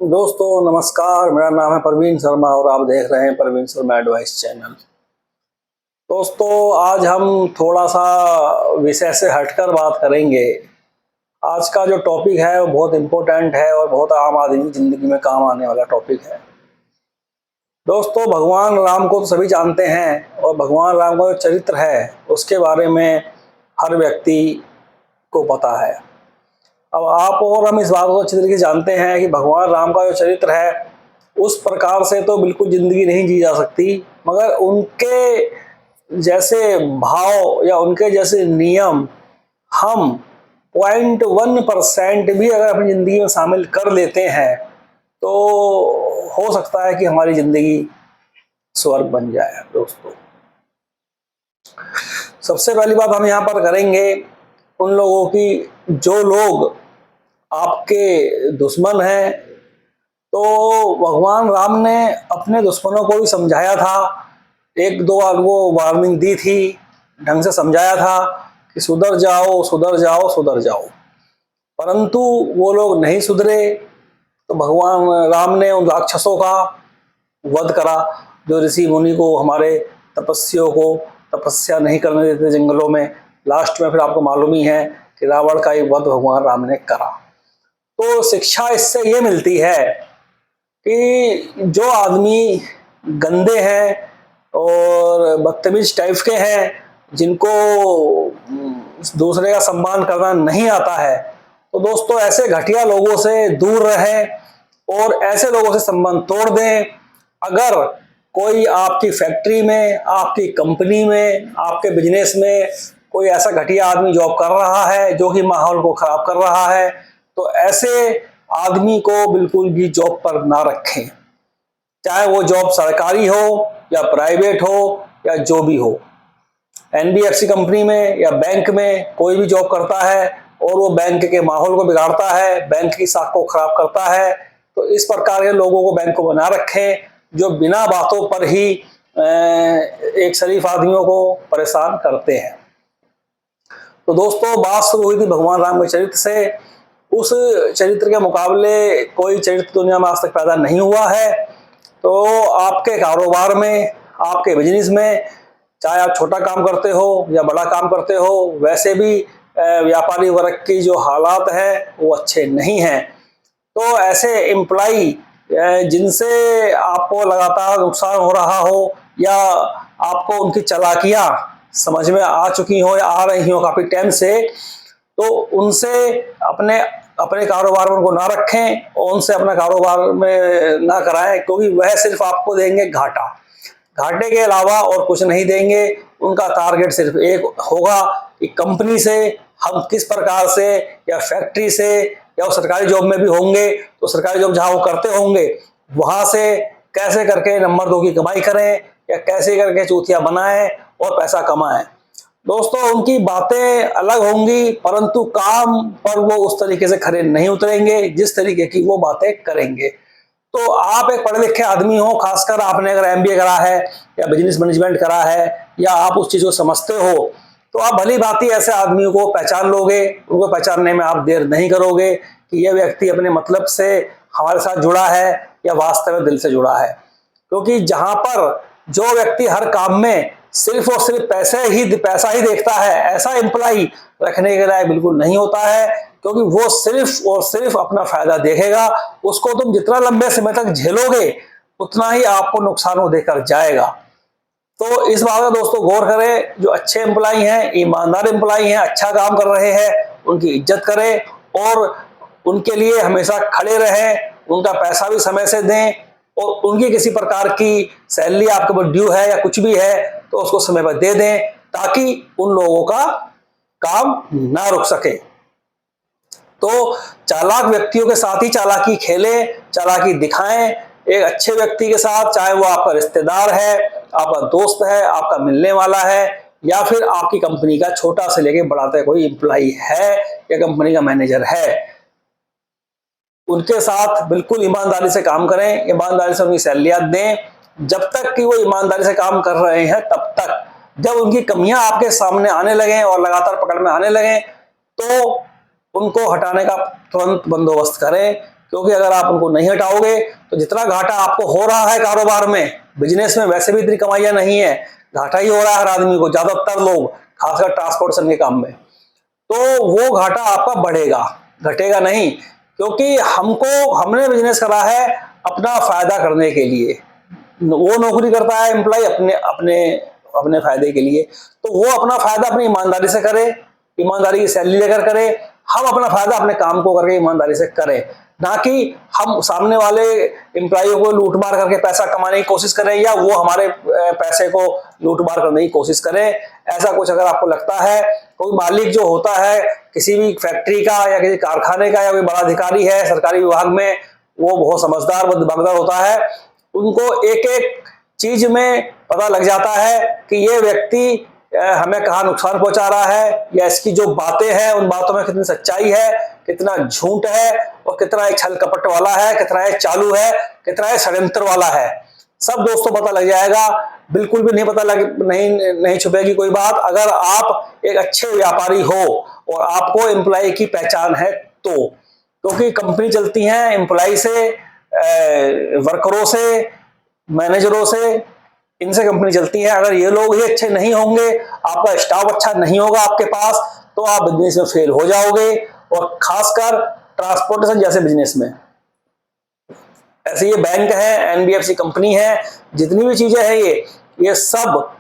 दोस्तों नमस्कार, मेरा नाम है प्रवीण शर्मा और आप देख रहे हैं प्रवीण शर्मा एडवाइस चैनल। दोस्तों आज हम थोड़ा सा विषय से हटकर बात करेंगे। आज का जो टॉपिक है वो बहुत इम्पोर्टेंट है और बहुत आम आदमी की जिंदगी में काम आने वाला टॉपिक है। दोस्तों भगवान राम को तो सभी जानते हैं और भगवान राम का जो चरित्र है उसके बारे में हर व्यक्ति को पता है। अब आप और हम इस बात को अच्छी तरीके से जानते हैं कि भगवान राम का जो चरित्र है उस प्रकार से तो बिल्कुल जिंदगी नहीं जी जा सकती, मगर उनके जैसे भाव या उनके जैसे नियम हम 0.1% भी अगर अपनी जिंदगी में शामिल कर लेते हैं तो हो सकता है कि हमारी जिंदगी स्वर्ग बन जाए। दोस्तों सबसे पहली बात हम यहाँ पर करेंगे उन लोगों की जो लोग आपके दुश्मन हैं। तो भगवान राम ने अपने दुश्मनों को भी समझाया था, एक दो बार वो वार्निंग दी थी, ढंग से समझाया था कि सुधर जाओ सुधर जाओ सुधर जाओ, परंतु वो लोग नहीं सुधरे। तो भगवान राम ने उन राक्षसों का वध करा जो ऋषि मुनि को, हमारे तपस्वियों को तपस्या नहीं करने देते जंगलों में। लास्ट में फिर आपको मालूम ही है कि रावण का ही वध भगवान राम ने करा। तो शिक्षा इससे ये मिलती है कि जो आदमी गंदे हैं और बदतमीज टाइप के हैं, जिनको दूसरे का सम्मान करना नहीं आता है, तो दोस्तों ऐसे घटिया लोगों से दूर रहें और ऐसे लोगों से संबंध तोड़ दें। अगर कोई आपकी फैक्ट्री में, आपकी कंपनी में, आपके बिजनेस में कोई ऐसा घटिया आदमी जॉब कर रहा है जो कि माहौल को खराब कर रहा है, तो ऐसे आदमी को बिल्कुल भी जॉब पर ना रखें, चाहे वो जॉब सरकारी हो या प्राइवेट हो या जो भी हो। एनबीएफसी कंपनी में या बैंक में कोई भी जॉब करता है और वो बैंक के माहौल को बिगाड़ता है, बैंक की साख को खराब करता है, तो इस प्रकार के लोगों को बैंक को बना रखें जो बिना बातों पर ही एक शरीफ आदमियों को परेशान करते हैं। तो दोस्तों बात शुरू हुई थी भगवान राम के चरित्र से। उस चरित्र के मुकाबले कोई चरित्र दुनिया में आज तक पैदा नहीं हुआ है। तो आपके कारोबार में, आपके बिजनेस में, चाहे आप छोटा काम करते हो या बड़ा काम करते हो, वैसे भी व्यापारी वर्ग की जो हालात है वो अच्छे नहीं हैं। तो ऐसे एम्प्लाई जिनसे आपको लगातार नुकसान हो रहा हो या आपको उनकी चालाकियां समझ में आ चुकी हो या आ रही हो काफी टाइम से, तो उनसे अपने अपने कारोबार में उनको ना रखें और उनसे अपना कारोबार में ना कराएं, क्योंकि वह सिर्फ आपको देंगे घाटा, घाटे के अलावा और कुछ नहीं देंगे। उनका टारगेट सिर्फ एक होगा कि कंपनी से हम किस प्रकार से, या फैक्ट्री से, या वो सरकारी जॉब में भी होंगे तो सरकारी जॉब जहां वो करते होंगे वहां से कैसे करके नंबर 2 की कमाई करें या कैसे करके चूतिया बनाएं और पैसा कमाएं। दोस्तों उनकी बातें अलग होंगी परंतु काम पर वो उस तरीके से खरे नहीं उतरेंगे जिस तरीके की वो बातें करेंगे। तो आप एक पढ़े लिखे आदमी हो, खासकर आपने अगर एमबीए करा है या बिजनेस मैनेजमेंट करा है या आप उस चीज को समझते हो, तो आप भली भांति ऐसे आदमियों को पहचान लोगे। उनको पहचानने में आप देर नहीं करोगे कि यह व्यक्ति अपने मतलब से हमारे साथ जुड़ा है या वास्तव में दिल से जुड़ा है। क्योंकि जहां पर जो व्यक्ति हर काम में सिर्फ और सिर्फ पैसा ही देखता है, ऐसा एम्प्लाई रखने के लायक बिल्कुल नहीं होता है, क्योंकि वो सिर्फ और सिर्फ अपना फायदा देखेगा। उसको तुम जितना लंबे समय तक झेलोगे उतना ही आपको नुकसान वो देकर जाएगा। तो इस बात का दोस्तों गौर करें, जो अच्छे एम्प्लाई हैं, ईमानदार एम्प्लाई हैं, अच्छा काम कर रहे हैं, उनकी इज्जत करें और उनके लिए हमेशा खड़े रहें, उनका पैसा भी समय से दें और उनकी किसी प्रकार की सैलरी आपके ऊपर ड्यू है या कुछ भी है तो उसको समय पर दे दें, ताकि उन लोगों का काम ना रुक सके। तो चालाक व्यक्तियों के साथ ही चालाकी खेलें, चालाकी दिखाएं। एक अच्छे व्यक्ति के साथ, चाहे वो आपका रिश्तेदार है, आपका दोस्त है, आपका मिलने वाला है, या फिर आपकी कंपनी का छोटा से लेके बड़ा तक कोई एम्प्लॉई है या कंपनी का मैनेजर है, उनके साथ बिल्कुल ईमानदारी से काम करें, ईमानदारी से उनकी सैलरियां दें। जब तक कि वो ईमानदारी से काम कर रहे हैं तब तक, जब उनकी कमियां आपके सामने आने लगे और लगातार पकड़ में आने लगे तो उनको हटाने का तुरंत बंदोबस्त करें। क्योंकि अगर आप उनको नहीं हटाओगे तो जितना घाटा आपको हो रहा है कारोबार में, बिजनेस में वैसे भी इतनी कमाइयां नहीं है, घाटा ही हो रहा है हर आदमी को, ज्यादातर लोग, खासकर ट्रांसपोर्टेशन के काम में, तो वो घाटा आपका बढ़ेगा, घटेगा नहीं। क्योंकि हमने बिजनेस करा है अपना फायदा करने के लिए, वो नौकरी करता है एम्प्लॉय अपने अपने अपने फायदे के लिए, तो वो अपना फायदा अपनी ईमानदारी से करे, ईमानदारी की सैलरी लेकर करे। हम अपना फायदा अपने काम को करके ईमानदारी से करें, ना कि हम सामने वाले एम्प्लॉयों को लूट मार करके पैसा कमाने की कोशिश करें या वो हमारे पैसे को लूट मार करने की कोशिश करें। ऐसा कुछ अगर आपको लगता है, कोई मालिक जो होता है किसी भी फैक्ट्री का या किसी कारखाने का या कोई बड़ा अधिकारी है सरकारी विभाग में, वो बहुत समझदार दिमागदार होता है, उनको एक एक चीज में पता लग जाता है कि ये व्यक्ति हमें कहाँ नुकसान पहुंचा रहा है, या इसकी जो बातें हैं उन बातों में कितनी सच्चाई है, कितना झूठ है, और कितना एक छल कपट वाला है, कितना एक चालू है, कितना एक षड्यंत्र वाला है, सब दोस्तों पता लग जाएगा। बिल्कुल भी नहीं पता नहीं छुपेगी कोई बात, अगर आप एक अच्छे व्यापारी हो और आपको एम्प्लॉय की पहचान है तो। क्योंकि कंपनी चलती है एम्प्लॉय से, वर्करों से, मैनेजरों से, इनसे कंपनी चलती है। अगर ये लोग ही अच्छे नहीं होंगे, आपका स्टाफ अच्छा नहीं होगा आपके पास, तो आप बिजनेस में फेल हो जाओगे, और खासकर ट्रांसपोर्टेशन जैसे बिजनेस में। ऐसे ये बैंक है, एनबीएफसी कंपनी है, जितनी भी चीजें हैं ये सब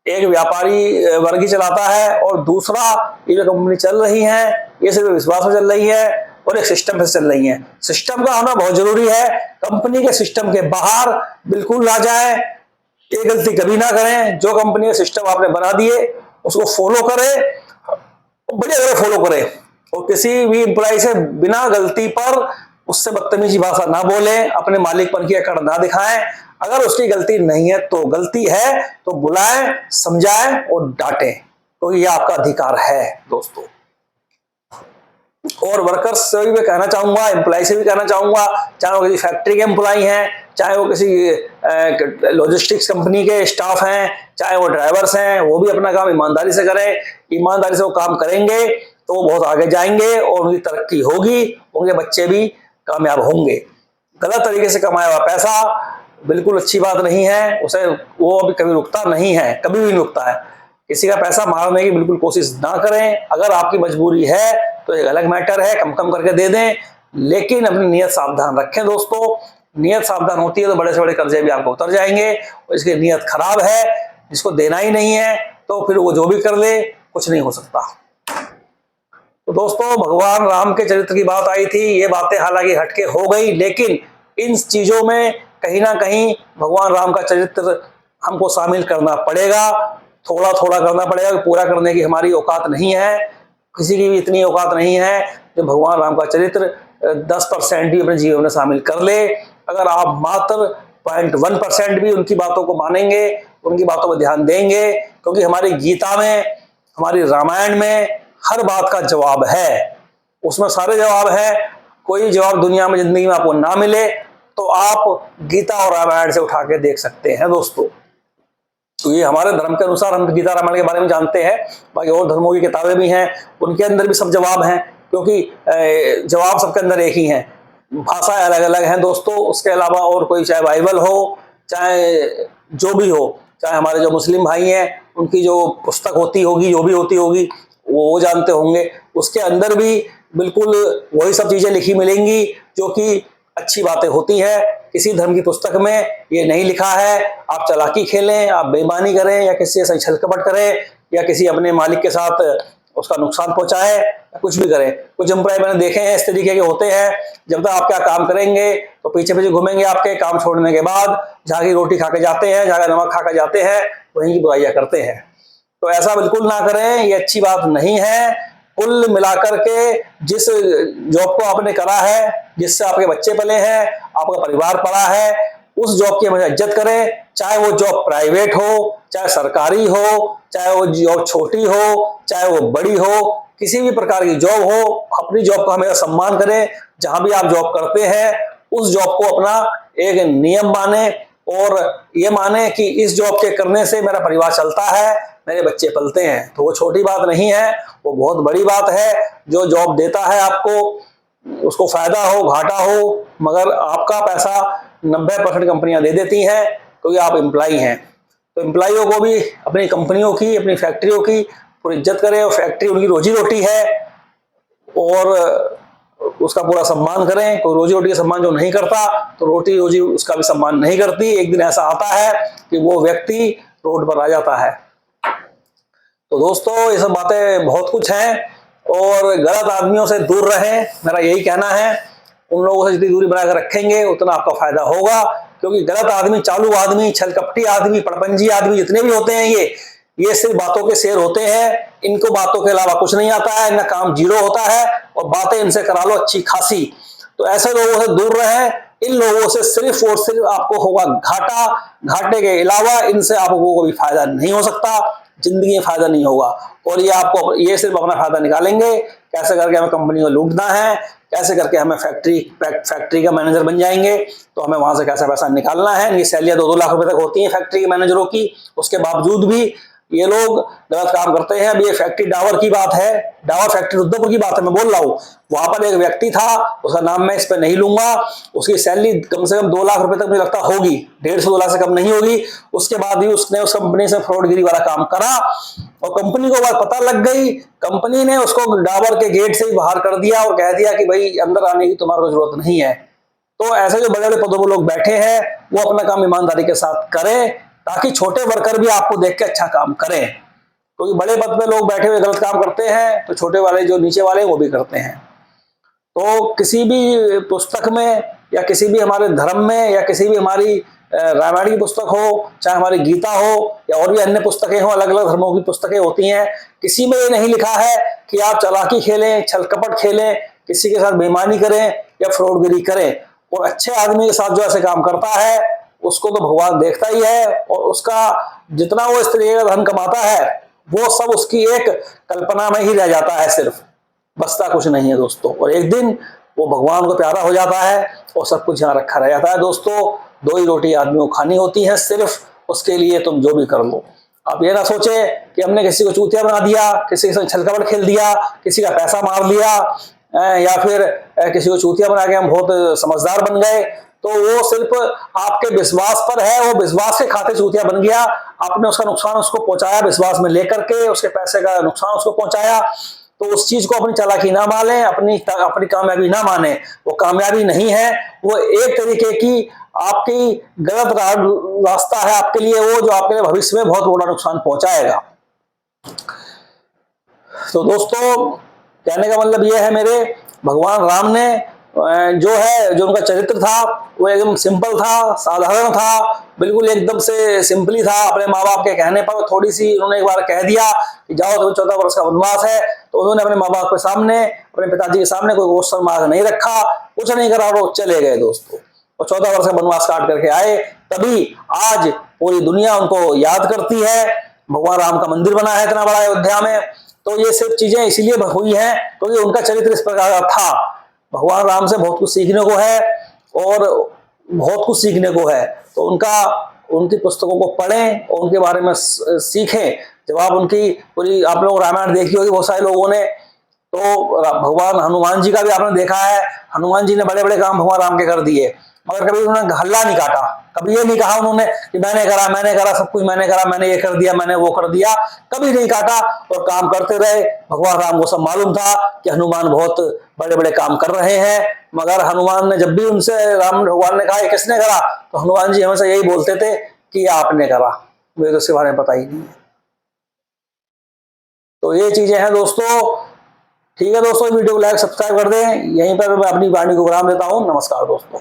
एक व्यापारी वर्ग ही चलाता है, और दूसरा ये जो कंपनी चल रही है ये सिर्फ विश्वास में चल रही है और एक सिस्टम से चल रही है। सिस्टम का होना बहुत जरूरी है, कंपनी के सिस्टम के बाहर बिल्कुल ना जाए, ये गलती कभी ना करें। जो कंपनी के सिस्टम आपने बना दिए उसको फॉलो करें, बढ़िया तरह फॉलो करें, और किसी भी एम्प्लॉय से बिना गलती पर उससे बदतमीजी भाषा ना बोले, अपने मालिकपन की अकड़ ना दिखाएं। अगर उसकी गलती नहीं है तो गलती है तो बुलाएं, समझाएं और डांटें, तो ये आपका अधिकार है दोस्तों। और वर्कर्स से भी मैं कहना चाहूंगा, एम्प्लॉय से भी कहना चाहूंगा, चाहे वो किसी फैक्ट्री के एम्प्लॉय हैं, चाहे वो किसी लॉजिस्टिक्स कंपनी के स्टाफ हैं, चाहे वो ड्राइवर्स हैं, वो भी अपना काम ईमानदारी से करें। ईमानदारी से वो काम करेंगे तो वो बहुत आगे जाएंगे और उनकी तरक्की होगी, उनके बच्चे भी कामयाब होंगे। गलत तरीके से कमाया हुआ पैसा बिल्कुल अच्छी बात नहीं है, उसे वो अभी कभी रुकता नहीं है, कभी भी नहीं रुकता है। किसी का पैसा मारने की बिल्कुल कोशिश ना करें। अगर आपकी मजबूरी है तो एक अलग मैटर है, कम कम करके दे दें, लेकिन अपनी नीयत सावधान रखें दोस्तों। नीयत सावधान होती है तो बड़े से बड़े कर्जे भी आपको उतर जाएंगे, और इसकी नीयत खराब है, जिसको देना ही नहीं है तो फिर वो जो भी कर ले कुछ नहीं हो सकता। तो दोस्तों, भगवान राम के चरित्र की बात आई थी, ये बातें हालांकि हटके हो गई, लेकिन इन चीजों में कहीं ना कहीं भगवान राम का चरित्र हमको शामिल करना पड़ेगा, थोड़ा थोड़ा करना पड़ेगा। पूरा करने की हमारी औकात नहीं है, किसी की भी इतनी औकात नहीं है जो भगवान राम का चरित्र 10% भी अपने जीवन में शामिल कर ले। अगर आप मात्र 0.1% भी उनकी बातों को मानेंगे, उनकी बातों पर ध्यान देंगे, क्योंकि हमारी गीता में, हमारी रामायण में हर बात का जवाब है, उसमें सारे जवाब है। कोई जवाब दुनिया में जिंदगी में आपको ना मिले तो आप गीता और रामायण से उठा के देख सकते हैं दोस्तों। तो ये हमारे धर्म के अनुसार हम गीता रामायण के बारे में जानते हैं, बाकी और धर्मों की किताबें भी हैं, उनके अंदर भी सब जवाब हैं, क्योंकि जवाब सबके अंदर एक ही हैं, भाषाएं अलग अलग हैं दोस्तों। उसके अलावा और कोई, चाहे बाइबल हो, चाहे जो भी हो, चाहे हमारे जो मुस्लिम भाई हैं उनकी जो पुस्तक होती होगी, जो भी होती होगी वो जानते होंगे, उसके अंदर भी बिल्कुल वही सब चीजें लिखी मिलेंगी जो कि अच्छी बातें होती है। किसी धर्म की पुस्तक में ये नहीं लिखा है आप चालाकी खेलें, आप बेईमानी करें, या किसी से छल कपट करें, या किसी अपने मालिक के साथ उसका नुकसान पहुंचाए, या कुछ भी करें। कुछ एम्प्लॉय मैंने देखे हैं इस तरीके के होते हैं, जब तक आप क्या काम करेंगे तो पीछे पीछे घूमेंगे, आपके काम छोड़ने के बाद जहाँ की रोटी खा के जाते हैं, जहाँ का नमक खा के जाते हैं, वहीं की बुराइयां करते हैं। तो ऐसा बिल्कुल ना करें, ये अच्छी बात नहीं है। कुल मिलाकर के जिस जॉब को आपने करा है, जिससे आपके बच्चे पले हैं, आपका परिवार पला है, उस जॉब की हमेशा इज्जत करें, चाहे वो जॉब प्राइवेट हो, चाहे सरकारी हो, चाहे वो जॉब छोटी हो, चाहे वो बड़ी हो, किसी भी प्रकार की जॉब हो, अपनी जॉब का हमेशा सम्मान करें। जहां भी आप जॉब करते हैं उस जॉब को अपना एक नियम माने, और ये माने कि इस जॉब के करने से मेरा परिवार चलता है, मेरे बच्चे पलते हैं। तो वो छोटी बात नहीं है, वो बहुत बड़ी बात है। जो जॉब देता है आपको उसको फायदा हो घाटा हो, मगर आपका पैसा 90% कंपनियां दे देती हैं क्योंकि आप एम्प्लॉई हैं। तो एम्प्लॉइयों को भी अपनी कंपनियों की, अपनी फैक्ट्रियों की पूरी इज्जत करें, और फैक्ट्री उनकी रोजी रोटी है और उसका पूरा सम्मान करें। कोई रोजी रोटी का सम्मान जो नहीं करता तो रोटी रोजी उसका भी सम्मान नहीं करती। एक दिन ऐसा आता है कि वो व्यक्ति रोड पर आ जाता है। तो दोस्तों ये सब बातें बहुत कुछ हैं और गलत आदमियों से दूर रहें, मेरा यही कहना है। उन लोगों से जितनी दूरी बनाकर रखेंगे उतना आपका फायदा होगा, क्योंकि गलत आदमी, चालू आदमी, छलकपटी आदमी, पड़पंजी आदमी जितने भी होते हैं ये सिर्फ बातों के शेर होते हैं। इनको बातों के अलावा कुछ नहीं आता है, इनका काम जीरो होता है और बातें इनसे करा लो अच्छी खासी। तो ऐसे लोगों से दूर रहें। इन लोगों से सिर्फ और सिर्फ आपको होगा घाटा, घाटे के अलावा इनसे आपको कोई फायदा नहीं हो सकता, जिंदगी में फायदा नहीं होगा। और ये सिर्फ अपना फायदा निकालेंगे, कैसे करके हमें कंपनी को लूटना है, कैसे करके हमें फैक्ट्री का मैनेजर बन जाएंगे तो हमें वहां से कैसा पैसा निकालना है। ये सैलरियां 2-2 लाख रुपए तक होती हैं फैक्ट्री के मैनेजरों की, उसके बावजूद भी ये लोग गलत काम करते हैं। अब ये फैक्ट्री डावर की बात है, डावर फैक्ट्री रुद्रपुर की बात है मैं बोल रहा हूँ। वहां पर एक व्यक्ति था, उसका नाम मैं इस पर नहीं लूंगा, उसकी सैलरी कम से कम 2 लाख रुपए तक मुझे लगता होगी, 150-2 लाख से कम नहीं होगी। उसके बाद भी उसने उस कंपनी से फ्रॉडगिरी वाला काम करा और कंपनी को बात पता लग गई। कंपनी ने उसको डावर के गेट से ही बाहर कर दिया और कह दिया कि भाई अंदर आने की तुम्हारे को जरूरत नहीं है। तो ऐसे जो बड़े बड़े पदों पर लोग बैठे हैं वो अपना काम ईमानदारी के साथ करें, ताकि छोटे वर्कर भी आपको देख के अच्छा काम करें। क्योंकि बड़े पद पे लोग बैठे हुए गलत काम करते हैं तो छोटे वाले जो नीचे वाले वो भी करते हैं। तो किसी भी पुस्तक में या किसी भी हमारे धर्म में या किसी भी हमारी रामायण की पुस्तक हो, चाहे हमारी गीता हो या और भी अन्य पुस्तकें हो, अलग अलग धर्मों की पुस्तकें होती हैं, किसी में ये नहीं लिखा है कि आप चालाकी खेलें, छल कपट खेलें, किसी के साथ बेईमानी करें या फ्रॉडगिरी करें। और अच्छे आदमी के साथ जो ऐसे काम करता है उसको तो भगवान देखता ही है, और उसका जितना वो इस तरीके का धन कमाता है वो सब उसकी एक कल्पना में ही रह जाता है, सिर्फ बसता कुछ नहीं है दोस्तों। और एक दिन वो भगवान को प्यारा हो जाता है और सब कुछ यहाँ रखा रह जाता है। दोस्तों 2 ही रोटी आदमी को खानी होती है, सिर्फ उसके लिए तुम जो भी कर लो। आप ये ना सोचे कि हमने किसी को चूतिया बना दिया, किसी के साथ छलकपट खेल दिया, किसी का पैसा मार लिया, या फिर किसी को चूतिया बना के हम बहुत समझदार बन गए। तो वो सिर्फ आपके विश्वास पर है, वो विश्वास के खाते चूतिया बन गया। आपने उसका नुकसान उसको पहुंचाया, विश्वास में लेकर के उसके पैसे का नुकसान उसको पहुंचाया। तो उस चीज को अपनी चालाकी ना माने, अपनी कामयाबी ना माने। वो कामयाबी नहीं है, वो एक तरीके की आपकी गलत रास्ता है आपके लिए, वो जो आपके लिए भविष्य में बहुत बड़ा नुकसान पहुंचाएगा। तो दोस्तों कहने का मतलब ये है मेरे, भगवान राम ने जो उनका चरित्र था वो एकदम सिंपल था, साधारण था, बिल्कुल एकदम से सिंपली था। अपने माँ बाप के कहने पर थोड़ी सी उन्होंने एक बार कह दिया कि जाओ, तुम्हें 14 वर्ष का वनवास है, तो उन्होंने अपने माँ बाप के सामने, अपने पिताजी के सामने कोई क्वेश्चन मार्क नहीं रखा, कुछ नहीं करा, वो चले गए दोस्तों। और 14 वर्ष का वनवास काट करके आए, तभी आज पूरी दुनिया उनको याद करती है। भगवान राम का मंदिर बना है इतना बड़ा अयोध्या में। तो ये सब चीजें इसीलिए हुई हैं क्योंकि उनका चरित्र इस प्रकार का था। भगवान राम से बहुत कुछ सीखने को है और बहुत कुछ सीखने को है। तो उनकी पुस्तकों को पढ़ें और उनके बारे में सीखें। जब आप उनकी पूरी, आप लोग रामायण देखी होगी बहुत सारे लोगों ने, तो भगवान हनुमान जी का भी आपने देखा है। हनुमान जी ने बड़े बड़े काम भगवान राम के कर दिए, मगर कभी उन्होंने हल्ला नहीं काटा, कभी ये नहीं कहा उन्होंने कि मैंने करा सब कुछ मैंने करा, मैंने ये कर दिया, मैंने वो कर दिया, कभी नहीं काटा और काम करते रहे। भगवान राम को सब मालूम था कि हनुमान बहुत बड़े बड़े काम कर रहे हैं, मगर हनुमान ने जब भी उनसे राम भगवान ने कहा किसने करा, तो हनुमान जी हमेशा यही बोलते थे कि आपने करा, मुझे तो इसके बारे में पता ही नहीं है। तो ये चीजें हैं दोस्तों। ठीक है दोस्तों, वीडियो को लाइक सब्सक्राइब कर दें। यहीं पर मैं अपनी वाणी को विराम देता हूँ। नमस्कार दोस्तों।